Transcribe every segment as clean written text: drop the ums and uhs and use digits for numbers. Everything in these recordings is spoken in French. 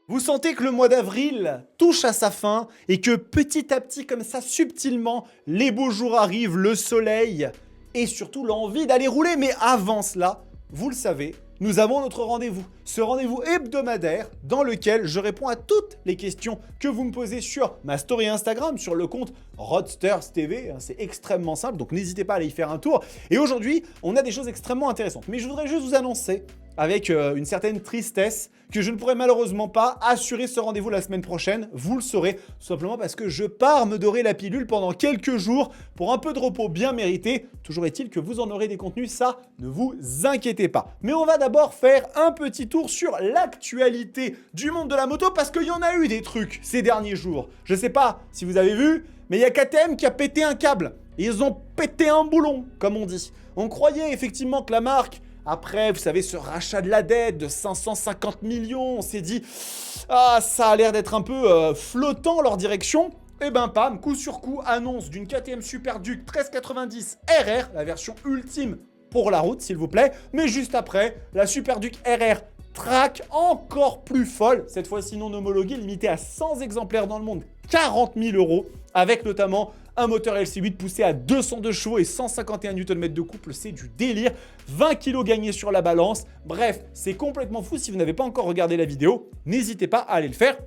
Vous sentez que le mois d'avril touche à sa fin et que petit à petit, comme ça, subtilement, les beaux jours arrivent, le soleil et surtout l'envie d'aller rouler. Mais avant cela, vous le savez, nous avons notre rendez-vous. Ce rendez-vous hebdomadaire dans lequel je réponds à toutes les questions que vous me posez sur ma story Instagram, sur le compte Roadsters TV. C'est extrêmement simple, donc n'hésitez pas à aller y faire un tour. Et aujourd'hui, on a des choses extrêmement intéressantes. Mais je voudrais juste vous annoncer avec une certaine tristesse que je ne pourrai malheureusement pas assurer ce rendez-vous la semaine prochaine. Vous le saurez, tout simplement parce que je pars me dorer la pilule pendant quelques jours pour un peu de repos bien mérité. Toujours est-il que vous en aurez des contenus, ça, ne vous inquiétez pas. Mais on va d'abord faire un petit tour sur l'actualité du monde de la moto parce qu'il y en a eu des trucs ces derniers jours. Je sais pas si vous avez vu, mais il y a KTM qui a pété un câble. Ils ont pété un boulon, comme on dit. On croyait effectivement que la marque, après, vous savez, ce rachat de la dette de 550 millions, on s'est dit « Ah, ça a l'air d'être un peu flottant leur direction ». Et ben pam, coup sur coup, annonce d'une KTM Super Duke 1390 RR, la version ultime pour la route, s'il vous plaît. Mais juste après, la Super Duke RR Track, encore plus folle, cette fois-ci non homologuée, limitée à 100 exemplaires dans le monde, 40 000 €, avec notamment un moteur LC8 poussé à 202 chevaux et 151 Nm de couple, c'est du délire. 20 kg gagnés sur la balance. Bref, c'est complètement fou. Si vous n'avez pas encore regardé la vidéo, n'hésitez pas à aller le faire.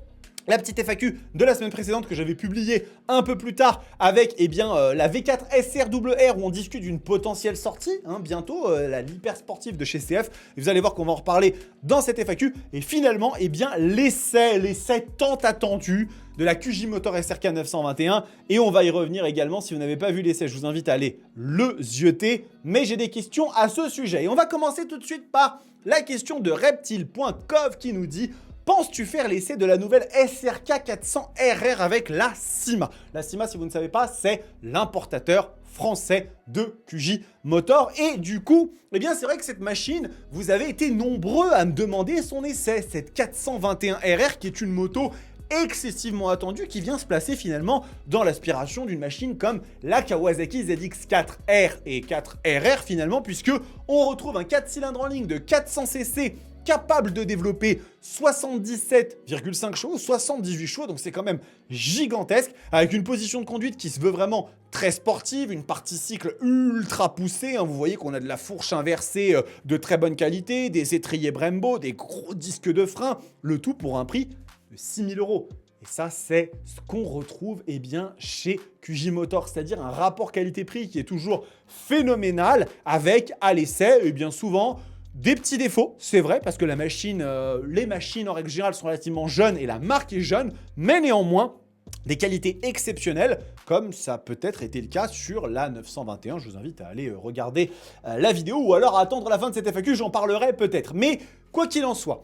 La petite FAQ de la semaine précédente que j'avais publiée un peu plus tard avec la V4 SRRR où on discute d'une potentielle sortie, bientôt, l'hyper sportive de chez CF. Et vous allez voir qu'on va en reparler dans cette FAQ. Et finalement, l'essai tant attendu de la QJ Motor SRK 921. Et on va y revenir également. Si vous n'avez pas vu l'essai, je vous invite à aller le zioter. Mais j'ai des questions à ce sujet. Et on va commencer tout de suite par la question de reptile.cov qui nous dit: penses-tu faire l'essai de la nouvelle SRK 400 RR avec la CIMA? La CIMA, si vous ne savez pas, c'est l'importateur français de QJ Motor. Et du coup, c'est vrai que cette machine, vous avez été nombreux à me demander son essai. Cette 421 RR qui est une moto excessivement attendue qui vient se placer finalement dans l'aspiration d'une machine comme la Kawasaki ZX4R et 4RR finalement, puisque on retrouve un 4 cylindres en ligne de 400 cc capable de développer 77,5 chevaux, 78 chevaux, donc c'est quand même gigantesque, avec une position de conduite qui se veut vraiment très sportive, une partie cycle ultra poussée, vous voyez qu'on a de la fourche inversée de très bonne qualité, des étriers Brembo, des gros disques de frein, le tout pour un prix de 6 000 €. Et ça, c'est ce qu'on retrouve chez QJ Motor, c'est-à-dire un rapport qualité-prix qui est toujours phénoménal, avec à l'essai, et bien souvent, des petits défauts, c'est vrai, parce que les machines en règle générale sont relativement jeunes et la marque est jeune, mais néanmoins, des qualités exceptionnelles, comme ça a peut-être été le cas sur la 921. Je vous invite à aller regarder la vidéo ou alors à attendre la fin de cette FAQ, j'en parlerai peut-être. Mais quoi qu'il en soit,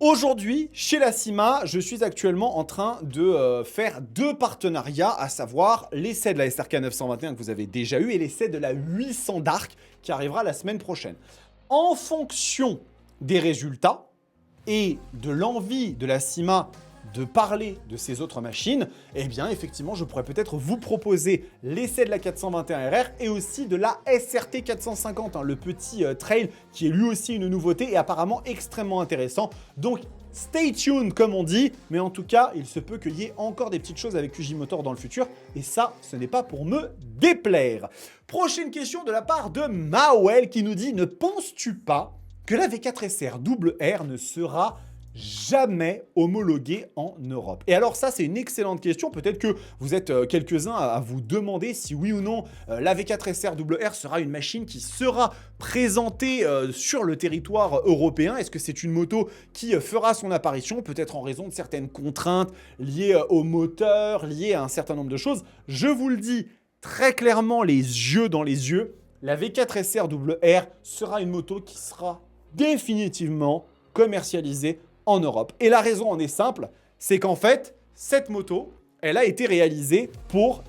aujourd'hui, chez la CIMA, je suis actuellement en train de faire deux partenariats, à savoir l'essai de la SRK 921 que vous avez déjà eu et l'essai de la 800 Dark qui arrivera la semaine prochaine. En fonction des résultats et de l'envie de la CIMA de parler de ces autres machines, effectivement, je pourrais peut-être vous proposer l'essai de la 421 RR et aussi de la SRT 450, le petit trail qui est lui aussi une nouveauté et apparemment extrêmement intéressant. Donc, stay tuned comme on dit, mais en tout cas, il se peut qu'il y ait encore des petites choses avec QJ Motor dans le futur, et ça, ce n'est pas pour me déplaire. Prochaine question de la part de Mawel qui nous dit: ne penses-tu pas que la V4 SRR ne sera jamais homologuée en Europe? Et alors ça, c'est une excellente question. Peut-être que vous êtes quelques-uns à vous demander si oui ou non la V4 SRR sera une machine qui sera présentée sur le territoire européen. Est-ce que c'est une moto qui fera son apparition, peut-être en raison de certaines contraintes liées au moteur, liées à un certain nombre de choses? Je vous le dis très clairement, les yeux dans les yeux, la V4 SRR sera une moto qui sera définitivement commercialisée en Europe. Et la raison en est simple, c'est qu'en fait, cette moto, elle a été réalisée pour,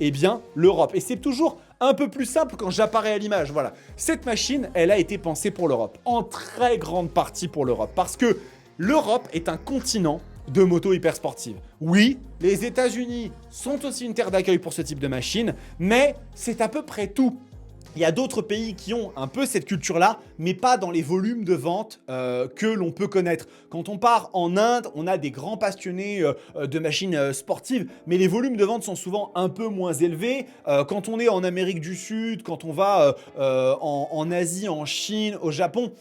l'Europe. Et c'est toujours un peu plus simple quand j'apparais à l'image. Voilà, cette machine, elle a été pensée pour l'Europe, en très grande partie pour l'Europe, parce que l'Europe est un continent de motos hyper sportives. Oui, les États-Unis sont aussi une terre d'accueil pour ce type de machine, mais c'est à peu près tout. Il y a d'autres pays qui ont un peu cette culture-là, mais pas dans les volumes de vente que l'on peut connaître. Quand on part en Inde, on a des grands passionnés de machines sportives, mais les volumes de vente sont souvent un peu moins élevés. Quand on est en Amérique du Sud, quand on va en Asie, en Chine, au Japon,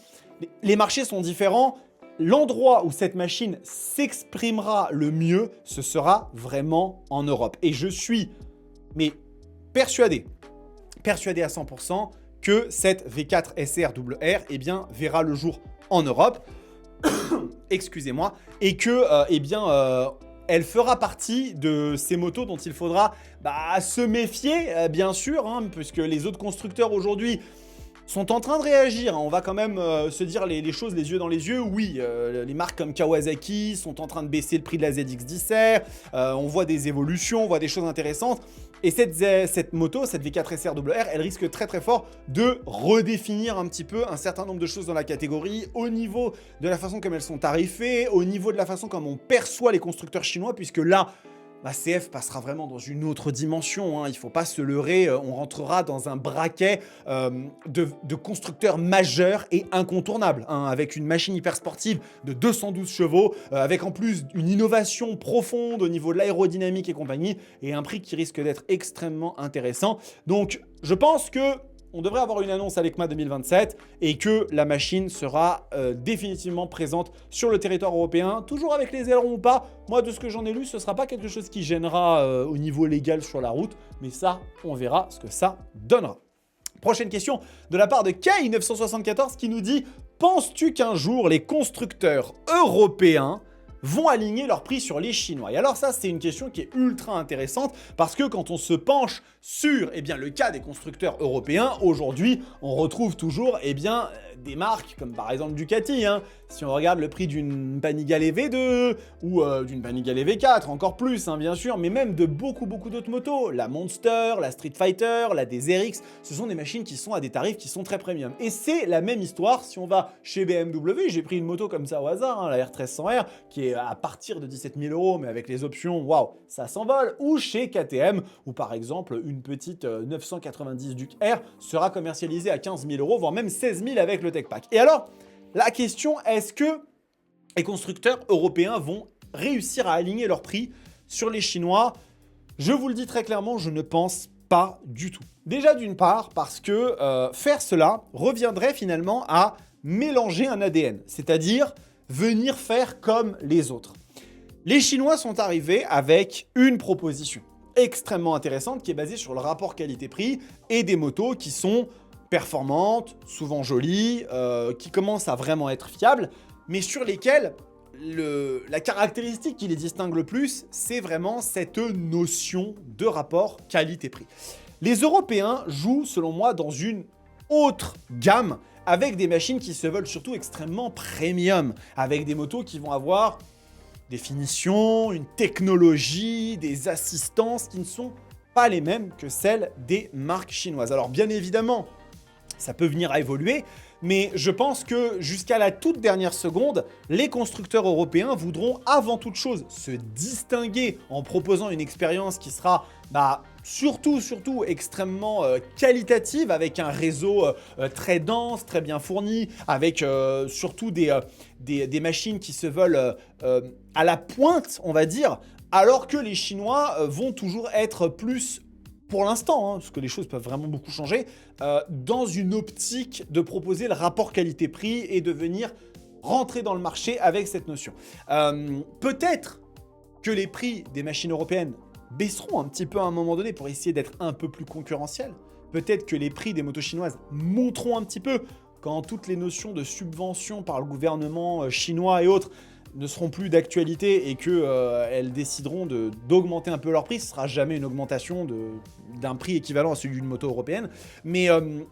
les marchés sont différents. L'endroit où cette machine s'exprimera le mieux, ce sera vraiment en Europe. Et je suis persuadé à 100% que cette V4 SR WR verra le jour en Europe. Excusez-moi. Et que elle fera partie de ces motos dont il faudra se méfier, bien sûr, puisque les autres constructeurs aujourd'hui sont en train de réagir. On va quand même se dire les choses les yeux dans les yeux. Oui, les marques comme Kawasaki sont en train de baisser le prix de la ZX-10R. On voit des évolutions, on voit des choses intéressantes. Et cette moto, cette V4 SR WR, elle risque très très fort de redéfinir un petit peu un certain nombre de choses dans la catégorie, au niveau de la façon comme elles sont tarifées, au niveau de la façon comme on perçoit les constructeurs chinois, puisque là, CF passera vraiment dans une autre dimension, il ne faut pas se leurrer, on rentrera dans un braquet de constructeurs majeurs et incontournables, avec une machine hyper sportive de 212 chevaux, avec en plus une innovation profonde au niveau de l'aérodynamique et compagnie, et un prix qui risque d'être extrêmement intéressant. Donc je pense que on devrait avoir une annonce à l'ECMA 2027 et que la machine sera définitivement présente sur le territoire européen, toujours avec les ailerons ou pas. Moi, de ce que j'en ai lu, ce ne sera pas quelque chose qui gênera au niveau légal sur la route, mais ça, on verra ce que ça donnera. Prochaine question de la part de Kay974 qui nous dit « Penses-tu qu'un jour, les constructeurs européens vont aligner leur prix sur les Chinois ?» Et alors ça, c'est une question qui est ultra intéressante parce que quand on se penche sur le cas des constructeurs européens, aujourd'hui, on retrouve toujours des marques comme par exemple Ducati. Si on regarde le prix d'une Panigale V2 ou d'une Panigale V4, encore plus bien sûr, mais même de beaucoup d'autres motos, la Monster, la Street Fighter, la DZRX, ce sont des machines qui sont à des tarifs qui sont très premium. Et c'est la même histoire si on va chez BMW. J'ai pris une moto comme ça au hasard, la R1300R, qui est à partir de 17 000 €, mais avec les options, waouh, ça s'envole. Ou chez KTM, où par exemple une petite 990 Duke R sera commercialisée à 15 000 €, voire même 16 000 avec le Tech Pack. Et alors, la question, est-ce que les constructeurs européens vont réussir à aligner leur prix sur les Chinois? Je vous le dis très clairement, je ne pense pas du tout. Déjà d'une part, parce que faire cela reviendrait finalement à mélanger un ADN, c'est-à-dire venir faire comme les autres. Les Chinois sont arrivés avec une proposition extrêmement intéressante qui est basée sur le rapport qualité-prix et des motos qui sont performantes, souvent jolies, qui commencent à vraiment être fiables, mais sur lesquelles la caractéristique qui les distingue le plus, c'est vraiment cette notion de rapport qualité-prix. Les Européens jouent, selon moi, dans une autre gamme, avec des machines qui se veulent surtout extrêmement premium, avec des motos qui vont avoir des finitions, une technologie, des assistances qui ne sont pas les mêmes que celles des marques chinoises. Alors bien évidemment, ça peut venir à évoluer, mais je pense que jusqu'à la toute dernière seconde, les constructeurs européens voudront avant toute chose se distinguer en proposant une expérience qui sera surtout extrêmement qualitative, avec un réseau très dense, très bien fourni, avec surtout des machines qui se veulent à la pointe, on va dire, alors que les Chinois vont toujours être plus, pour l'instant, parce que les choses peuvent vraiment beaucoup changer, dans une optique de proposer le rapport qualité-prix et de venir rentrer dans le marché avec cette notion. Peut-être que les prix des machines européennes baisseront un petit peu à un moment donné pour essayer d'être un peu plus concurrentiels. Peut-être que les prix des motos chinoises monteront un petit peu quand toutes les notions de subvention par le gouvernement chinois et autres ne seront plus d'actualité et qu'elles décideront d'augmenter un peu leur prix. Ce ne sera jamais une augmentation d'un prix équivalent à celui d'une moto européenne. Mais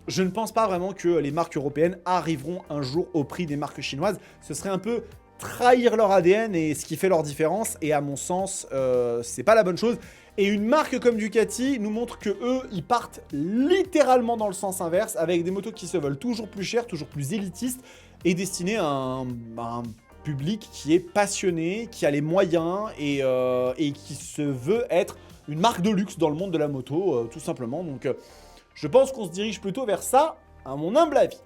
je ne pense pas vraiment que les marques européennes arriveront un jour au prix des marques chinoises. Ce serait un peu trahir leur ADN et ce qui fait leur différence. Et à mon sens, c'est pas la bonne chose. Et une marque comme Ducati nous montre que eux, ils partent littéralement dans le sens inverse, avec des motos qui se veulent toujours plus chères, toujours plus élitistes et destinées à un public qui est passionné, qui a les moyens et qui se veut être une marque de luxe dans le monde de la moto, tout simplement. Donc Je pense qu'on se dirige plutôt vers ça, à mon humble avis.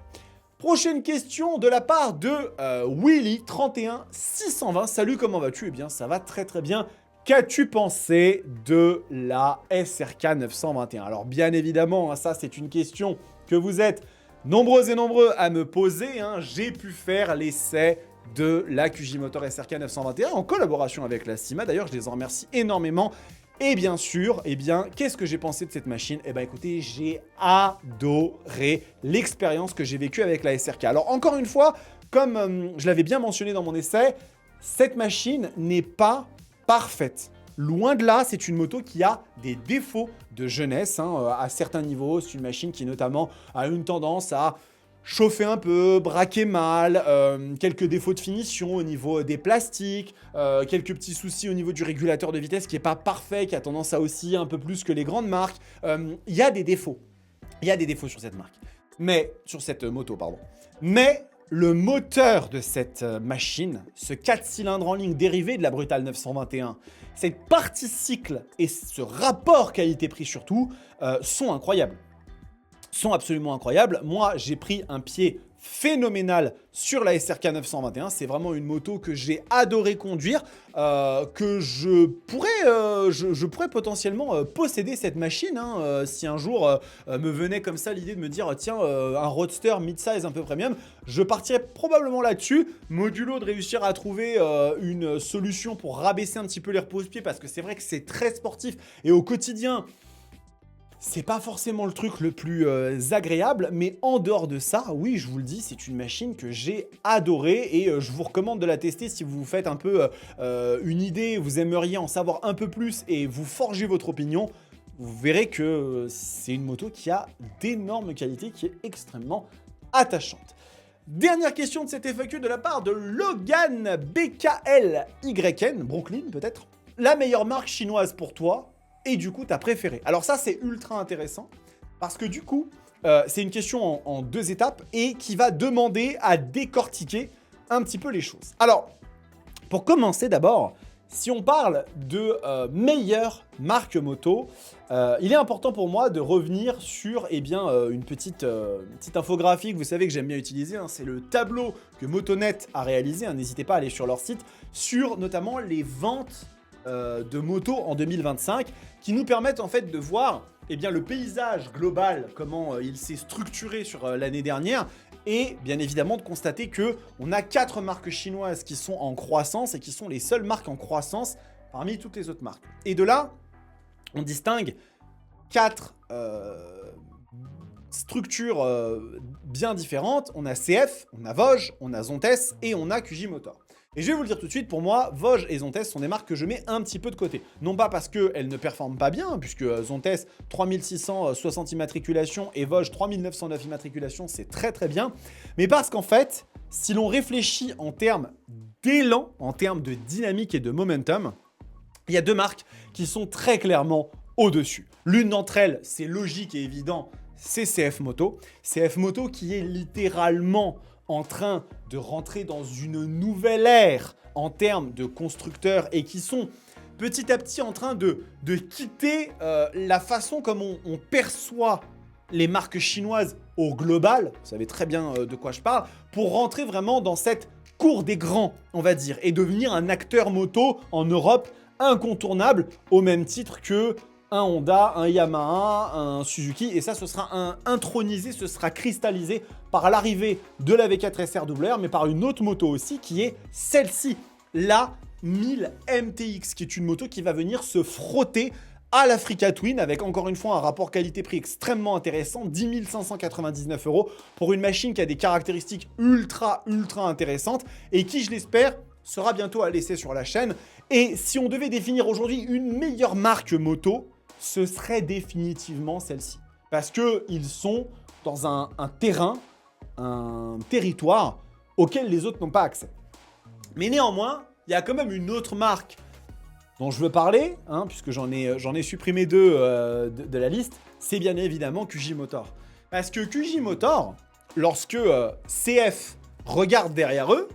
Prochaine question de la part de Willy31620. Salut, comment vas-tu? Eh bien, ça va très très bien. Qu'as-tu pensé de la SRK 921? Alors, bien évidemment, hein, ça c'est une question que vous êtes nombreux et nombreux à me poser. Hein. J'ai pu faire l'essai de la QJ Motor SRK 921 en collaboration avec la CIMA. D'ailleurs, je les en remercie énormément. Et bien sûr, eh bien, qu'est-ce que j'ai pensé de cette machine? Eh bien, écoutez, j'ai adoré l'expérience que j'ai vécue avec la SRK. Alors, encore une fois, comme je l'avais bien mentionné dans mon essai, cette machine n'est pas parfaite. Loin de là, c'est une moto qui a des défauts de jeunesse hein, à certains niveaux. C'est une machine qui notamment a une tendance à chauffer un peu, braquer mal, quelques défauts de finition au niveau des plastiques, quelques petits soucis au niveau du régulateur de vitesse qui n'est pas parfait, qui a tendance à osciller un peu plus que les grandes marques. Il y a des défauts. Il y a des défauts sur cette marque. Mais, sur cette moto, pardon. Mais le moteur de cette machine, ce 4 cylindres en ligne dérivé de la Brutal 921, cette partie cycle et ce rapport qualité-prix surtout, sont incroyables. Sont absolument incroyables. Moi, j'ai pris un pied phénoménal sur la SRK 921. C'est vraiment une moto que j'ai adoré conduire, que je pourrais potentiellement posséder cette machine. Hein, si un jour me venait comme ça l'idée de me dire tiens, un roadster mid-size un peu premium, je partirais probablement là-dessus. Modulo de réussir à trouver une solution pour rabaisser un petit peu les repose-pieds parce que c'est vrai que c'est très sportif et au quotidien, c'est pas forcément le truc le plus agréable, mais en dehors de ça, oui, je vous le dis, c'est une machine que j'ai adorée et je vous recommande de la tester si vous vous faites un peu une idée, vous aimeriez en savoir un peu plus et vous forgez votre opinion. Vous verrez que c'est une moto qui a d'énormes qualités, qui est extrêmement attachante. Dernière question de cette FAQ de la part de Logan BKLYN, Brooklyn peut-être. La meilleure marque chinoise pour toi? Et du coup, ta préférée. Alors ça, c'est ultra intéressant parce que du coup, c'est une question en deux étapes et qui va demander à décortiquer un petit peu les choses. Alors, pour commencer d'abord, si on parle de meilleure marque moto, il est important pour moi de revenir sur une petite infographie que vous savez que j'aime bien utiliser. Hein, c'est le tableau que Motonet a réalisé. Hein, n'hésitez pas à aller sur leur site, sur notamment les ventes de motos en 2025 qui nous permettent en fait de voir le paysage global, comment il s'est structuré sur l'année dernière et bien évidemment de constater qu'on a 4 marques chinoises qui sont en croissance et qui sont les seules marques en croissance parmi toutes les autres marques. Et de là, on distingue 4 structures bien différentes. On a CF, on a Vosges, on a Zontes et on a QJ Motor. Et je vais vous le dire tout de suite, pour moi, Vosges et Zontes sont des marques que je mets un petit peu de côté. Non pas parce qu'elles ne performent pas bien, puisque Zontes, 3660 immatriculations et Vosges, 3909 immatriculations, c'est très très bien. Mais parce qu'en fait, si l'on réfléchit en termes d'élan, en termes de dynamique et de momentum, il y a 2 marques qui sont très clairement au-dessus. L'une d'entre elles, c'est logique et évident, c'est CF Moto. CF Moto qui est littéralement en train de rentrer dans une nouvelle ère en termes de constructeurs et qui sont petit à petit en train de quitter la façon comme on perçoit les marques chinoises au global, vous savez très bien de quoi je parle, pour rentrer vraiment dans cette cour des grands, on va dire, et devenir un acteur moto en Europe incontournable au même titre que un Honda, un Yamaha, un Suzuki, et ça, ce sera intronisé, ce sera cristallisé par l'arrivée de la V4 SRWR, mais par une autre moto aussi, qui est celle-ci, la 1000 MTX, qui est une moto qui va venir se frotter à l'Africa Twin, avec encore une fois un rapport qualité-prix extrêmement intéressant, 10 599 € pour une machine qui a des caractéristiques ultra intéressantes, et qui, je l'espère, sera bientôt à l'essai sur la chaîne. Et si on devait définir aujourd'hui une meilleure marque moto, ce serait définitivement celle-ci. Parce qu'ils sont dans un terrain, un territoire auquel les autres n'ont pas accès. Mais néanmoins, il y a quand même une autre marque dont je veux parler, hein, puisque j'en ai supprimé 2 de la liste, c'est bien évidemment QJ Motor. Parce que QJ Motor, lorsque CF regarde derrière eux,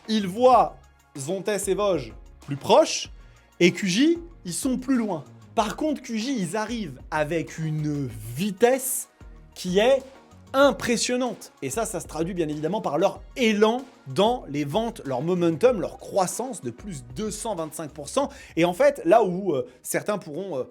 ils voient Zontes et Vosges plus proches, et QJ, ils sont plus loin. Par contre, QJ, ils arrivent avec une vitesse qui est impressionnante. Et ça se traduit bien évidemment par leur élan dans les ventes, leur momentum, leur croissance de plus 225%. Et en fait, là où certains pourront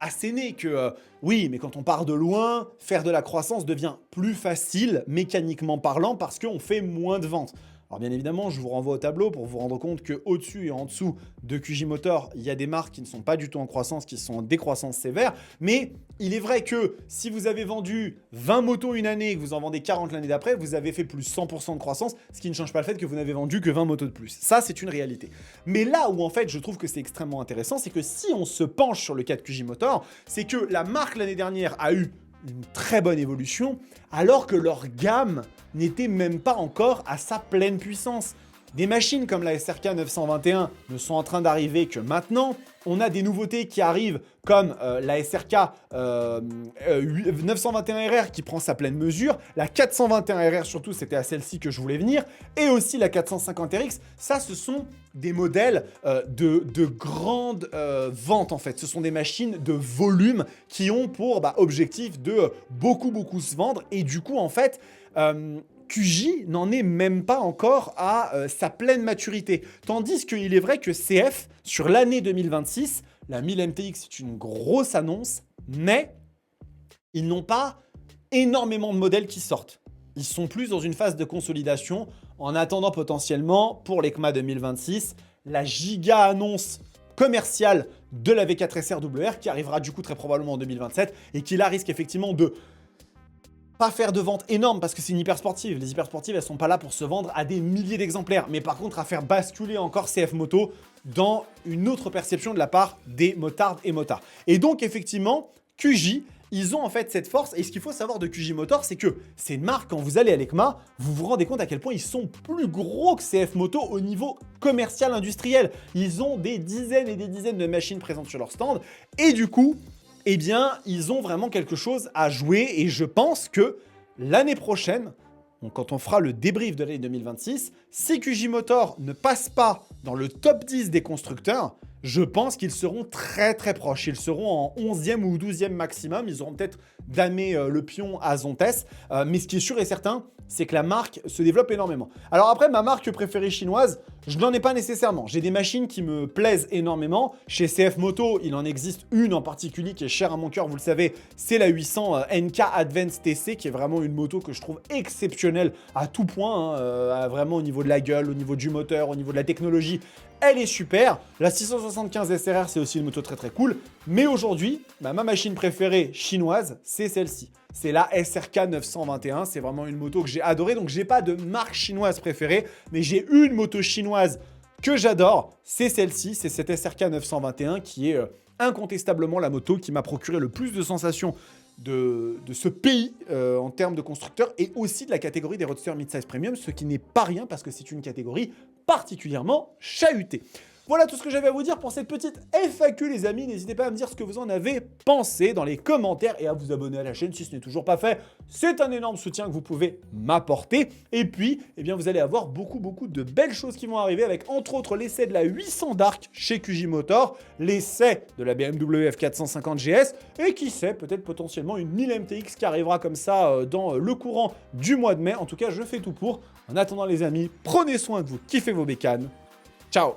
asséner que oui, mais quand on part de loin, faire de la croissance devient plus facile, mécaniquement parlant, parce qu'on fait moins de ventes. Alors bien évidemment, je vous renvoie au tableau pour vous rendre compte qu'au-dessus et en dessous de QJ Motor, il y a des marques qui ne sont pas du tout en croissance, qui sont en décroissance sévère. Mais il est vrai que si vous avez vendu 20 motos une année et que vous en vendez 40 l'année d'après, vous avez fait plus 100% de croissance, ce qui ne change pas le fait que vous n'avez vendu que 20 motos de plus. Ça, c'est une réalité. Mais là où en fait, je trouve que c'est extrêmement intéressant, c'est que si on se penche sur le cas de QJ Motor, c'est que la marque l'année dernière a eu une très bonne évolution, alors que leur gamme n'était même pas encore à sa pleine puissance. Des machines comme la SRK 921 ne sont en train d'arriver que maintenant. On a des nouveautés qui arrivent comme la SRK 921RR qui prend sa pleine mesure. La 421RR surtout, c'était à celle-ci que je voulais venir. Et aussi la 450RX. Ça, ce sont des modèles de grande vente en fait. Ce sont des machines de volume qui ont pour objectif de beaucoup se vendre. Et du coup, en fait... QJ n'en est même pas encore à sa pleine maturité. Tandis qu'il est vrai que CF, sur l'année 2026, la 1000 MTX est une grosse annonce, mais ils n'ont pas énormément de modèles qui sortent. Ils sont plus dans une phase de consolidation en attendant potentiellement, pour l'ECMA 2026, la giga annonce commerciale de la V4SR WR qui arrivera du coup très probablement en 2027 et qui là risque effectivement de pas faire de vente énorme parce que c'est une hyper sportive. Les hyper sportives, elles sont pas là pour se vendre à des milliers d'exemplaires, mais par contre à faire basculer encore CF Moto dans une autre perception de la part des motards et motards. Et donc effectivement, QJ, ils ont en fait cette force. Et ce qu'il faut savoir de QJ Motor, c'est que c'est une marque, quand vous allez à l'ECMA, vous vous rendez compte à quel point ils sont plus gros que CF Moto au niveau commercial industriel. Ils ont des dizaines et des dizaines de machines présentes sur leur stand. Et du coup, eh bien, ils ont vraiment quelque chose à jouer et je pense que l'année prochaine, quand on fera le débrief de l'année 2026, si QJ Motor ne passe pas dans le top 10 des constructeurs, je pense qu'ils seront très proches. Ils seront en 11e ou 12e maximum. Ils auront peut-être damé le pion à Zontes. Mais ce qui est sûr et certain, c'est que la marque se développe énormément. Alors après, ma marque préférée chinoise, je n'en ai pas nécessairement. J'ai des machines qui me plaisent énormément. Chez CF Moto, il en existe une en particulier qui est chère à mon cœur, vous le savez, c'est la 800 NK Advance TC, qui est vraiment une moto que je trouve exceptionnelle à tout point, vraiment au niveau de la gueule, au niveau du moteur, au niveau de la technologie. Elle est super. La 675 SRR, c'est aussi une moto très cool. Mais aujourd'hui, ma machine préférée chinoise, c'est celle-ci. C'est la SRK 921. C'est vraiment une moto que j'ai adorée. Donc, j'ai pas de marque chinoise préférée, mais j'ai une moto chinoise que j'adore. C'est celle-ci. C'est cette SRK 921 qui est incontestablement la moto qui m'a procuré le plus de sensations de ce pays en termes de constructeurs et aussi de la catégorie des roadsters mid-size premium, ce qui n'est pas rien parce que c'est une catégorie particulièrement chahutée. Voilà tout ce que j'avais à vous dire pour cette petite FAQ, les amis. N'hésitez pas à me dire ce que vous en avez pensé dans les commentaires et à vous abonner à la chaîne si ce n'est toujours pas fait. C'est un énorme soutien que vous pouvez m'apporter. Et puis, eh bien, vous allez avoir beaucoup de belles choses qui vont arriver avec, entre autres, l'essai de la 800 Dark chez QJ Motor, l'essai de la BMW F450 GS et qui sait, peut-être potentiellement une 1000 MTX qui arrivera comme ça dans le courant du mois de mai. En tout cas, je fais tout pour. En attendant, les amis, prenez soin de vous, kiffez vos bécanes. Ciao!